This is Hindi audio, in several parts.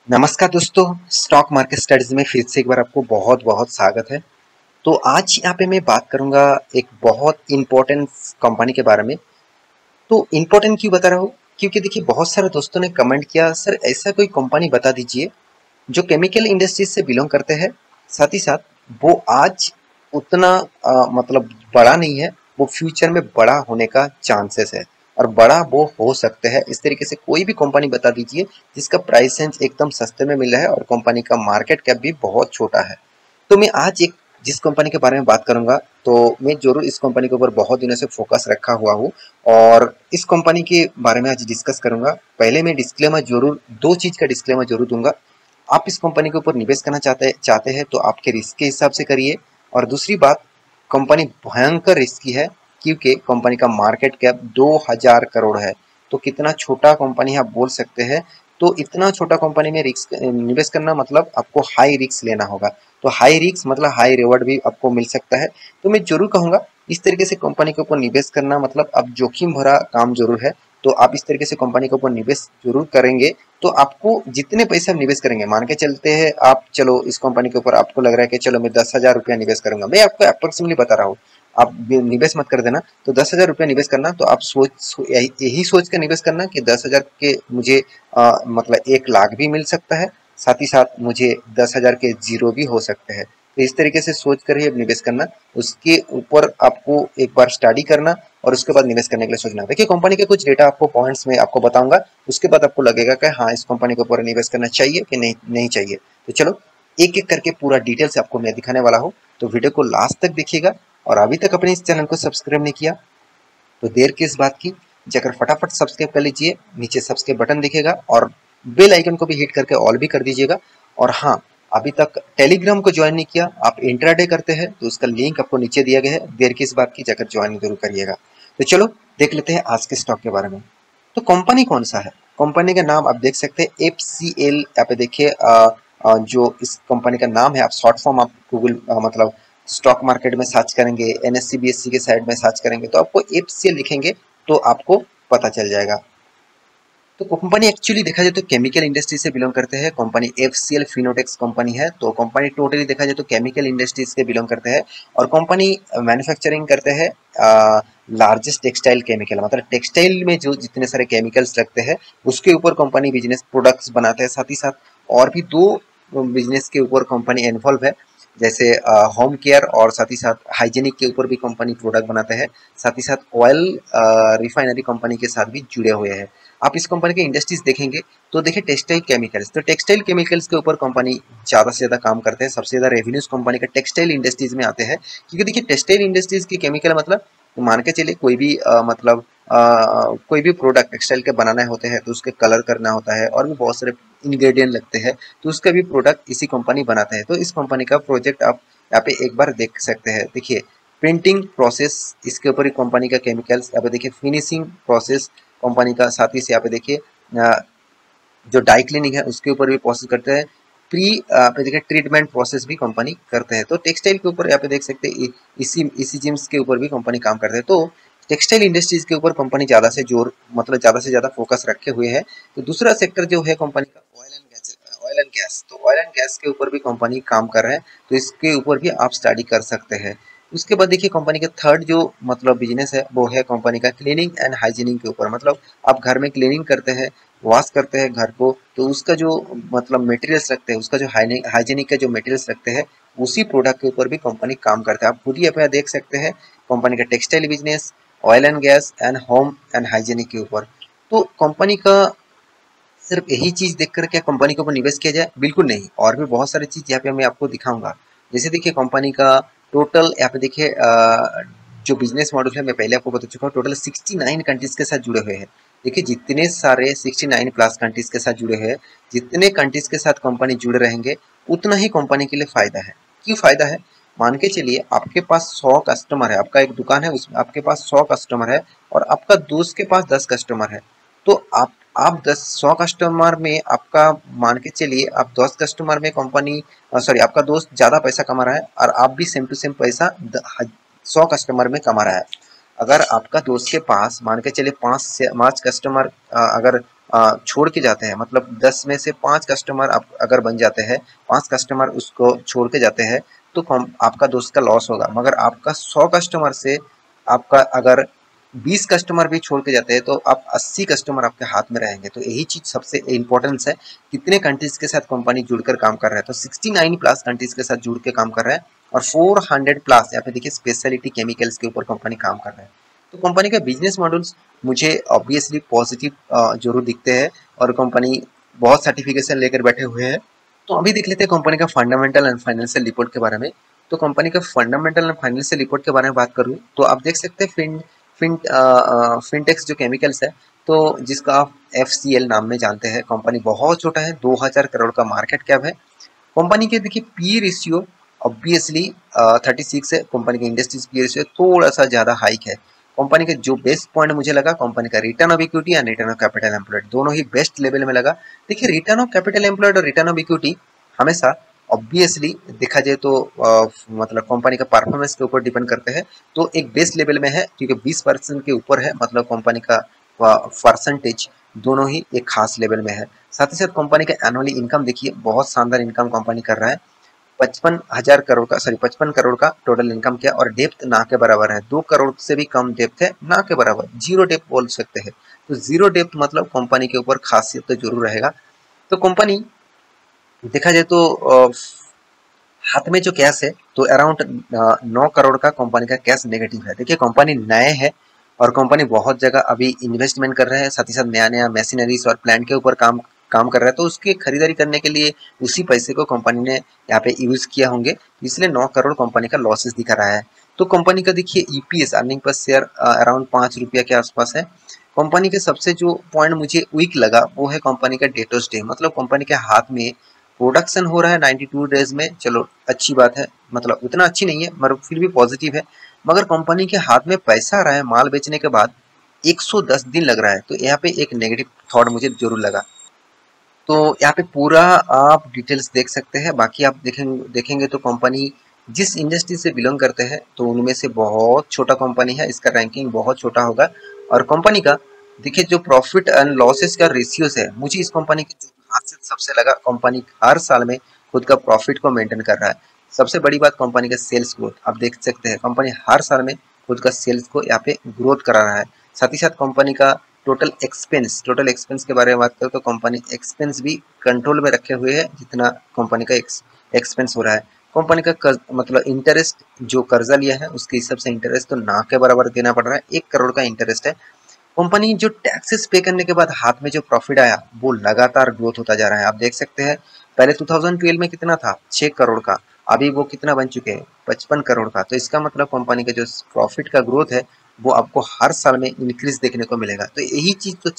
नमस्कार दोस्तों, स्टॉक मार्केट स्टडीज में फिर से एक बार आपको बहुत बहुत स्वागत है। तो आज यहाँ पे मैं बात करूंगा एक बहुत इम्पोर्टेंट कंपनी के बारे में। तो इम्पोर्टेंट क्यों बता रहा हूँ? क्योंकि देखिए बहुत सारे दोस्तों ने कमेंट किया, सर ऐसा कोई कंपनी बता दीजिए जो केमिकल इंडस्ट्रीज से बिलोंग करते हैं, साथ ही साथ वो आज उतना मतलब बड़ा नहीं है, वो फ्यूचर में बड़ा होने का चांसेस है और बड़ा वो हो सकते हैं। इस तरीके से कोई भी कंपनी बता दीजिए जिसका प्राइस रेंज एकदम सस्ते में मिल रहा है और कंपनी का मार्केट कैप भी बहुत छोटा है। तो मैं आज एक जिस कंपनी के बारे में बात करूंगा, तो मैं जरूर इस कंपनी के ऊपर बहुत दिनों से फोकस रखा हुआ हूँ और इस कंपनी के बारे में आज डिस्कस करूंगा। पहले मैं डिस्क्लेमर जरूर, दो चीज का डिस्क्लेमर जरूर दूंगा। आप इस कंपनी के ऊपर निवेश करना चाहते हैं तो आपके रिस्क के हिसाब से करिए। और दूसरी बात, कंपनी भयंकर रिस्की है क्योंकि कंपनी का मार्केट कैप 2000 करोड़ है। तो कितना छोटा कंपनी आप बोल सकते हैं। तो इतना छोटा कंपनी में रिस्क निवेश करना मतलब आपको हाई रिस्क लेना होगा। तो हाई रिस्क मतलब हाई रिवॉर्ड भी आपको मिल सकता है। तो मैं जरूर कहूंगा इस तरीके से कंपनी के ऊपर निवेश करना मतलब अब जोखिम भरा काम जरूर है। तो आप इस तरीके से कंपनी के ऊपर निवेश जरूर करेंगे तो आपको जितने पैसे आप निवेश करेंगे, मान के चलते हैं आप, चलो इस कंपनी के ऊपर आपको लग रहा है कि चलो मैं 10,000 रुपया निवेश करूंगा, मैं आपको अप्रोक्सीमेटली बता रहा हूँ, आप निवेश मत कर देना। तो 10,000 रुपया निवेश करना, तो आप यही सोच कर निवेश करना कि 10,000 के मुझे मतलब 1 लाख भी मिल सकता है, साथ ही साथ मुझे 10,000 के जीरो भी हो सकते हैं। तो इस तरीके से सोच कर ही अब निवेश करना, उसके ऊपर आपको एक बार स्टडी करना और उसके बाद निवेश करने के लिए सोचना। देखिए कंपनी के कुछ डेटा आपको पॉइंट्स में आपको बताऊंगा, उसके बाद आपको लगेगा कि हाँ इस कंपनी के ऊपर निवेश करना चाहिए कि नहीं चाहिए। तो चलो एक एक करके पूरा डिटेल से आपको मैं दिखाने वाला हूँ। तो वीडियो को लास्ट तक देखिएगा और अभी तक अपने इस चैनल को सब्सक्राइब नहीं किया तो देर किस बात की, जाकर फटाफट सब्सक्राइब कर लीजिए। नीचे सब्सक्राइब बटन दिखेगा और बेल आइकन को भी हिट करके ऑल भी कर दीजिएगा। और हाँ, अभी तक टेलीग्राम को ज्वाइन नहीं किया, आप इंट्राडे करते हैं तो उसका लिंक आपको नीचे दिया गया है, देर किस बात की, जाकर ज्वाइन जरूर करिएगा। तो चलो देख लेते हैं आज के स्टॉक के बारे में। तो कंपनी कौन सा है? कंपनी का नाम आप देख सकते हैं FCL, यहाँ पे देखिए जो इस कंपनी का नाम है, आप शॉर्ट फॉर्म आप गूगल मतलब स्टॉक मार्केट में सर्च करेंगे, NSE BSE के साइड में सर्च करेंगे तो आपको FCL लिखेंगे तो आपको पता चल जाएगा। तो कंपनी एक्चुअली देखा जाए तो केमिकल इंडस्ट्री से बिलोंग करते हैं। कंपनी FCL फिनोटेक्स कंपनी है। तो कंपनी टोटली देखा जाए तो केमिकल इंडस्ट्री से बिलोंग करते हैं और कंपनी मैन्युफैक्चरिंग करते हैं लार्जेस्ट टेक्सटाइल केमिकल, मतलब टेक्सटाइल में जो जितने सारे केमिकल्स लगते हैं उसके ऊपर कंपनी बिजनेस प्रोडक्ट्स बनाते हैं। साथ ही साथ और भी दो बिजनेस के ऊपर कंपनी इन्वॉल्व है, जैसे होम केयर और साथ ही साथ हाइजीनिक के ऊपर भी कंपनी प्रोडक्ट बनाते हैं। साथ ही साथ ऑयल रिफाइनरी कंपनी के साथ भी जुड़े हुए हैं। आप इस कंपनी के इंडस्ट्रीज देखेंगे तो देखिए टेक्सटाइल केमिकल्स, तो टेक्सटाइल केमिकल्स के ऊपर कंपनी ज़्यादा से ज़्यादा काम करते हैं। सबसे ज़्यादा रेवेन्यूज कंपनी का टेक्सटाइल इंडस्ट्रीज में आते हैं, क्योंकि देखिए टेक्सटाइल इंडस्ट्रीज की केमिकल मतलब मान के चलिए कोई भी मतलब कोई भी प्रोडक्ट टेक्सटाइल के बनाने होते हैं तो उसके कलर करना होता है और भी बहुत सारे इंग्रेडिएंट लगते हैं, तो उसका भी प्रोडक्ट इसी कंपनी बनाते हैं। तो इस कंपनी का प्रोजेक्ट आप यहाँ पे एक बार देख सकते हैं। देखिए प्रिंटिंग प्रोसेस, इसके ऊपर ही कंपनी का केमिकल्स, यहाँ पे देखिए फिनिशिंग प्रोसेस कंपनी का, साथ ही से यहाँ पे देखिए जो डाई क्लीनिंग है उसके ऊपर भी प्रोसेस करते हैं। प्री पे देखिए ट्रीटमेंट प्रोसेस भी कंपनी करते हैं। तो टेक्सटाइल के ऊपर यहाँ पे देख सकते हैं इसी जिम्स के ऊपर भी कंपनी काम करते हैं। तो टेक्सटाइल इंडस्ट्रीज के ऊपर कंपनी ज़्यादा से जोर मतलब ज़्यादा से ज़्यादा फोकस रखे हुए है। तो दूसरा सेक्टर जो है कंपनी का ऑयल एंड गैस, तो ऑयल एंड गैस के ऊपर भी कंपनी काम कर रहे हैं, तो इसके ऊपर भी आप स्टडी कर सकते हैं। उसके बाद देखिए कंपनी का थर्ड जो मतलब बिजनेस है वो है कंपनी का क्लीनिंग एंड हाइजीनिंग के ऊपर, मतलब आप घर में क्लीनिंग करते हैं, वॉश करते हैं घर को, तो उसका जो मतलब मटेरियल्स रखते हैं, उसका जो हाइजीनिक का जो मटेरियल्स रखते हैं उसी प्रोडक्ट के ऊपर भी कंपनी काम करता है। आप खुद ही अपना देख सकते हैं कंपनी का textile business, oil and gas and home and hygienic के ऊपर। तो कंपनी का सिर्फ यही चीज देखकर क्या कंपनी के ऊपर निवेश किया जाए? बिल्कुल नहीं, और भी बहुत सारी चीज यहाँ पे मैं आपको दिखाऊंगा। जैसे देखिए कंपनी का टोटल यहाँ पे देखिए जो बिजनेस मॉडल है मैं पहले आपको बता चुका हूँ, टोटल 69 कंट्रीज के साथ जुड़े हुए हैं। देखिए जितने सारे 69 प्लस कंट्रीज के साथ जुड़े हैं, जितने कंट्रीज के साथ कंपनी जुड़े रहेंगे उतना ही कंपनी के लिए फायदा है। क्यों फायदा है? मान के चलिए आपके पास 100 कस्टमर है, आपका एक दुकान है उसमें आपके पास 100 कस्टमर है और आपका दोस्त के पास 10 कस्टमर है। तो आप 100 कस्टमर में आपका, मान के चलिए आप 10 कस्टमर में कंपनी सॉरी आपका दोस्त ज़्यादा पैसा कमा रहा है और आप भी सेम टू सेम पैसा 100 कस्टमर में कमा रहा है। अगर आपका दोस्त के पास मान के चलिए 5 कस्टमर अगर छोड़ के जाते हैं, मतलब 10 में से 5 कस्टमर आप अगर बन जाते हैं, 5 कस्टमर उसको छोड़ के जाते हैं, तो आपका दोस्त का लॉस होगा। मगर आपका 100 कस्टमर से आपका अगर 20 कस्टमर भी छोड़ के जाते हैं, तो आप 80 कस्टमर आपके हाथ में रहेंगे। तो यही चीज सबसे इम्पोर्टेंस है, कितने कंट्रीज के साथ कंपनी जुड़कर काम कर रहा है। तो 69 प्लस कंट्रीज के साथ जुड़ के काम कर रहा है, और 400 प्लस यहाँ पे देखिए स्पेशलिटी केमिकल्स के ऊपर कंपनी काम कर रहा है। तो कंपनी का बिजनेस मॉडल्स मुझे ऑब्वियसली पॉजिटिव जरूर दिखते हैं, और कंपनी बहुत सर्टिफिकेशन लेकर बैठे हुए हैं। तो अभी देख लेते हैं कंपनी का फंडामेंटल एंड फाइनेंशियल रिपोर्ट के बारे में। तो कंपनी का फंडामेंटल एंड फाइनेंशियल रिपोर्ट के बारे में बात करूँ, तो आप देख सकते हैं फिनटेक्स जो केमिकल्स है, तो जिसका आप FCL नाम में जानते हैं। कंपनी बहुत छोटा है, 2000 करोड़ का मार्केट कैप है। कंपनी के देखिए पी रेशियो ऑब्वियसली 36 है। कंपनी के इंडस्ट्रीज पी रेशियो थोड़ा सा ज्यादा हाइक है। कंपनी के जो बेस्ट पॉइंट मुझे लगा, कंपनी का return of equity and return of capital employed दोनों ही बेस्ट लेवल में लगा। देखिए रिटर्न ऑफ कैपिटल एम्प्लॉयड और रिटर्न ऑफ इक्विटी हमेशा ऑब्वियसली देखा जाए तो मतलब कंपनी का परफॉर्मेंस के ऊपर डिपेंड करते हैं। तो एक बेस्ट लेवल में है, क्योंकि 20% के ऊपर है, मतलब कंपनी का परसेंटेज दोनों ही एक खास लेवल में है। साथ ही साथ कंपनी का एनुअली इनकम देखिए, बहुत शानदार इनकम कंपनी कर रहा है। 55 करोड़ का टोटल इनकम किया, और डेप्थ ना के बराबर है। 2 करोड़ से भी कम डेप्थ है, ना के बराबर, जीरो डेप्थ बोल सकते हैं। तो जीरो डेप्थ मतलब कंपनी के ऊपर खासियत तो जरूर रहेगा। तो कंपनी देखा जाए तो हाथ में जो कैश है, तो अराउंड 9 करोड़ का कंपनी का कैश नेगेटिव है। देखिए कंपनी नए है, और कंपनी बहुत जगह अभी इन्वेस्टमेंट कर रहे हैं, साथ ही साथ नया नया मशीनरीज और प्लांट के ऊपर काम काम कर रहा है। तो उसकी खरीदारी करने के लिए उसी पैसे को कंपनी ने यहाँ पे यूज किया होंगे, इसलिए 9 करोड़ कंपनी का लॉसेस दिखा रहा है। तो कंपनी का देखिए EPS earning per share around 5 रुपया के आसपास है। कंपनी के सबसे जो पॉइंट मुझे वीक लगा, वो है कंपनी का डेटर्स डे। मतलब कंपनी के हाथ में प्रोडक्शन हो रहा है 92 डेज में, चलो अच्छी बात है, मतलब उतना अच्छी नहीं है मगर फिर भी पॉजिटिव है। मगर कंपनी के हाथ में पैसा आ रहा है माल बेचने के बाद 110 दिन लग रहा है। तो यहाँ पे एक नेगेटिव थॉट मुझे जरूर लगा। तो यहाँ पे पूरा आप डिटेल्स देख सकते हैं। बाकी आप देखेंगे तो कंपनी जिस इंडस्ट्री से बिलोंग करते हैं, तो उनमें से बहुत छोटा कंपनी है, इसका रैंकिंग बहुत छोटा होगा। और कंपनी का देखिए जो प्रॉफिट एंड लॉसेस का रेशियोस है, मुझे इस कंपनी की जो खासियत सबसे लगा, कंपनी हर साल में खुद का प्रॉफिट को मेंटेन कर रहा है। सबसे बड़ी बात कंपनी का सेल्स ग्रोथ, आप देख सकते हैं कंपनी हर साल में खुद का सेल्स को यहाँ पे ग्रोथ करा रहा है। साथ ही साथ कंपनी का टोटल एक्सपेंस के बारे में बात करें, तो कंपनी एक्सपेंस भी कंट्रोल में रखे हुए है, जितना कंपनी का एक्सपेंस हो रहा है। कंपनी का मतलब इंटरेस्ट जो कर्जा लिया है, उसके हिसाब से इंटरेस्ट तो ना के बराबर देना पड़ रहा है, 1 करोड़ का इंटरेस्ट है। कंपनी जो टैक्सेस पे करने के बाद हाथ में जो प्रॉफिट आया, वो लगातार ग्रोथ होता जा रहा है। आप देख सकते हैं पहले 2012 में कितना था, 6 करोड़ का, अभी वो कितना बन चुके हैं, 55 करोड़ का। तो इसका मतलब कंपनी का जो प्रॉफिट का ग्रोथ है, वो आपको हर साल में इंक्रीज देखने को मिलेगा। तो यही चीज तो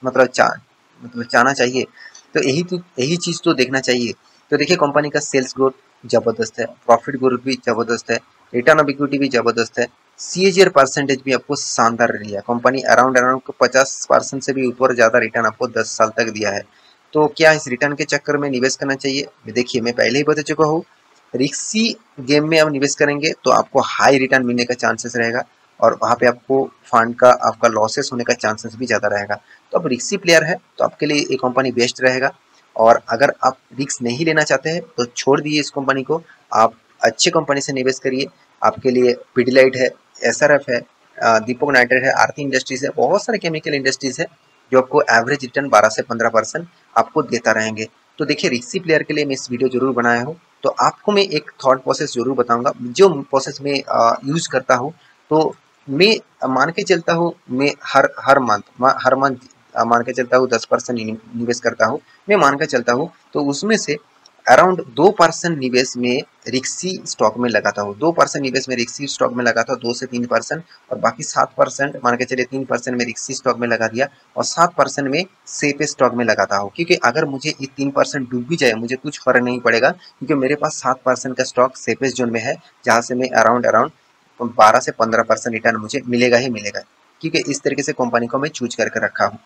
मतलब चाहना चाहिए। तो यही चीज तो देखना चाहिए। तो देखिए कंपनी का सेल्स ग्रोथ जबरदस्त है, प्रॉफिट ग्रोथ भी जबरदस्त है, रिटर्न ऑफ इक्विटी भी जबरदस्त है, CAGR परसेंटेज भी आपको शानदार दिया। कंपनी अराउंड अराउंड 50% से भी ऊपर ज्यादा रिटर्न आपको 10 साल तक दिया है। तो क्या इस रिटर्न के चक्कर में निवेश करना चाहिए? देखिए मैं पहले ही बता चुका हूँ, रिक्सी गेम में आप निवेश करेंगे तो आपको हाई रिटर्न मिलने का चांसेस रहेगा, और वहाँ पे आपको फंड का आपका लॉसेस होने का चांसेस भी ज़्यादा रहेगा। तो आप रिक्सी प्लेयर है तो आपके लिए ये कंपनी बेस्ट रहेगा। और अगर आप रिक्स नहीं लेना चाहते हैं तो छोड़ दिए इस कंपनी को, आप अच्छे कंपनी से निवेश करिए। आपके लिए पिडिलाइट है, SRF है, दीपक नाइट्रेट है, आरती इंडस्ट्रीज है, बहुत सारे केमिकल इंडस्ट्रीज है जो आपको एवरेज रिटर्न 12 से 15% आपको देता रहेंगे। तो देखिए रिक्सी प्लेयर के लिए मैं इस वीडियो जरूर बनाया हूँ। तो आपको मैं एक थॉट प्रोसेस जरूर बताऊंगा, जो प्रोसेस में यूज करता हूँ। तो मैं मान के चलता हूँ, मैं हर मंथ मान के चलता हूँ 10% निवेश करता हूँ। मैं मान के चलता हूँ, तो उसमें से अराउंड 2% निवेश में रिक्सी स्टॉक में लगाता हूँ। 2% निवेश में रिक्सी स्टॉक में लगाता हूँ, 2 से 3%, और बाकी 7% मान के चलिए 3% में रिक्सी स्टॉक में लगा दिया, और 7% में सेफ स्टॉक में लगाता हूँ। क्योंकि अगर मुझे ये 3% डूब भी जाए, मुझे कुछ फर्क नहीं पड़ेगा, क्योंकि मेरे पास 7% का स्टॉक सेफेस्ट जोन में है, जहाँ से मैं अराउंड अराउंड 12 से 15% रिटर्न मुझे मिलेगा ही मिलेगा। क्योंकि इस तरीके से कंपनी को मैं चूज करके रखा हूँ।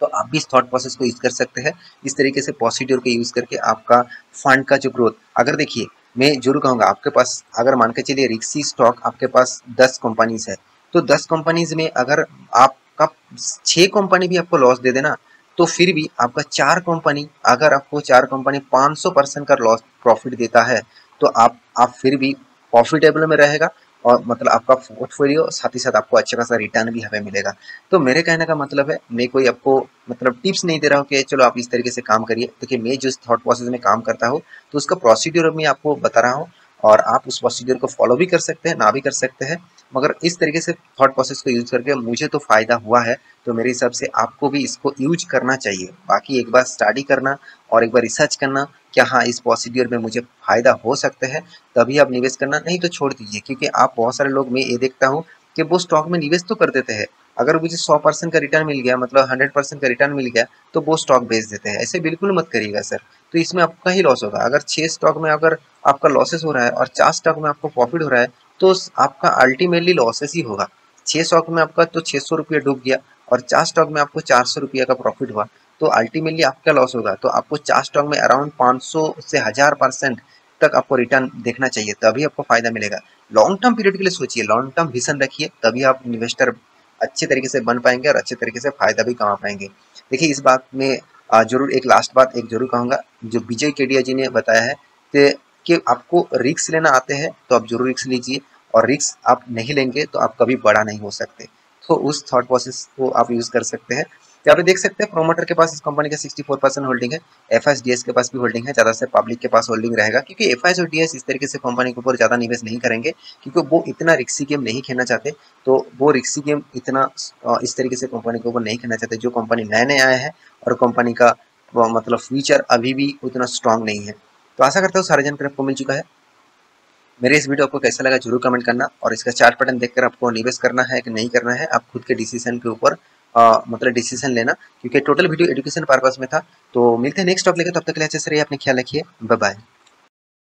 तो आप भी इस थॉट प्रोसेस को यूज कर सकते हैं। इस तरीके से प्रोसीड्योर को यूज करके आपका फंड का जो ग्रोथ, अगर देखिए मैं जरूर कहूंगा, आपके पास अगर मान के चलिए रिक्सी स्टॉक आपके पास 10 कंपनीज है, तो 10 कंपनीज में अगर आपका 6 कंपनी भी आपको लॉस दे देना, तो फिर भी आपका 4 कंपनी, अगर आपको 4 कंपनी 500% का लॉस प्रॉफिट देता है, तो आप फिर भी प्रॉफिटेबल में रहेगा, और मतलब आपका पोर्टफोलियो साथ ही साथ आपको अच्छा खासा रिटर्न भी हमें मिलेगा। तो मेरे कहने का मतलब है, मैं कोई आपको मतलब टिप्स नहीं दे रहा हूँ कि चलो आप इस तरीके से काम करिए। देखिए, मैं जिस थॉट प्रोसेस में काम करता हूँ, तो उसका प्रोसीड्यूर मैं आपको बता रहा हूँ, और आप उस प्रोसीड्यूर को फॉलो भी कर सकते हैं, ना भी कर सकते हैं, मगर इस तरीके से थॉट प्रोसेस को यूज करके मुझे तो फायदा हुआ है। तो मेरे हिसाब से आपको भी इसको यूज करना चाहिए। बाकी एक बार स्टडी करना और एक बार रिसर्च करना, क्या हाँ इस प्रोसीड्यूर में मुझे फायदा हो सकते हैं, तभी आप निवेश करना, नहीं तो छोड़ दीजिए। क्योंकि आप बहुत सारे लोग मैं ये देखता हूँ कि वो स्टॉक में निवेश तो कर देते हैं, अगर मुझे 100% का रिटर्न मिल गया, मतलब 100% का रिटर्न मिल गया, तो वो स्टॉक बेच देते हैं। ऐसे बिल्कुल मत करिएगा सर, तो इसमें आपका ही लॉस होगा। अगर 6 स्टॉक में अगर आपका लॉसेस हो रहा है और 4 स्टॉक में आपको प्रॉफिट हो रहा है, तो आपका अल्टीमेटली लॉसेस ही होगा। 6 स्टॉक में आपका तो 600 रुपया डूब गया, और 4 स्टॉक में आपको 400 रुपया का प्रॉफिट हुआ, तो अल्टीमेटली आपका लॉस होगा। तो आपको 4 स्टॉक में अराउंड 500 से 1000% तक आपको रिटर्न देखना चाहिए, तभी आपको फायदा मिलेगा। लॉन्ग टर्म पीरियड के लिए सोचिए, लॉन्ग टर्म विजन रखिए, तभी आप इन्वेस्टर अच्छे तरीके से बन पाएंगे और अच्छे तरीके से फायदा भी कमा पाएंगे। देखिए, इस बात में जरूर एक लास्ट बात एक जरूर कहूंगा, जो विजय केडिया जी ने बताया है कि आपको रिस्क लेना आते हैं तो आप जरूर रिस्क लीजिए, और रिस्क आप नहीं लेंगे तो आप कभी बड़ा नहीं हो सकते। तो उस थॉट प्रोसेस को आप यूज कर सकते हैं। यहाँ पे देख सकते हैं, प्रोमोटर के पास इस कंपनी का 64% होल्डिंग है, एफएसडीएस के पास भी होल्डिंग है, ज्यादा से पब्लिक के पास होल्डिंग रहेगा, क्योंकि एफएस और डीएस इस तरीके से कंपनी के ऊपर ज्यादा निवेश नहीं करेंगे, क्योंकि वो इतना रिक्सी गेम नहीं खेलना चाहते। तो वो रिक्सी गेम इतना इस तरीके से कंपनी के ऊपर नहीं खेलना चाहते, जो कंपनी नए नए आए हैं और कंपनी का मतलब फ्यूचर अभी भी उतना स्ट्रांग नहीं है। तो आशा करता हूँ सारे जानकारी आपको मिल चुका है। मेरे इस वीडियो आपको कैसा लगा जरूर कमेंट करना, और इसका चार्ट पैटर्न देखकर आपको निवेश करना है कि नहीं करना है, आप खुद के डिसीजन के ऊपर मतलब डिसीजन लेना, क्योंकि टोटल वीडियो एजुकेशन पर्पस में था। तो मिलते हैं नेक्स्ट टॉपिक लेकर, तब तक के लिए अच्छे से रहिए, अपने ख्याल रखिए, बाय बाय।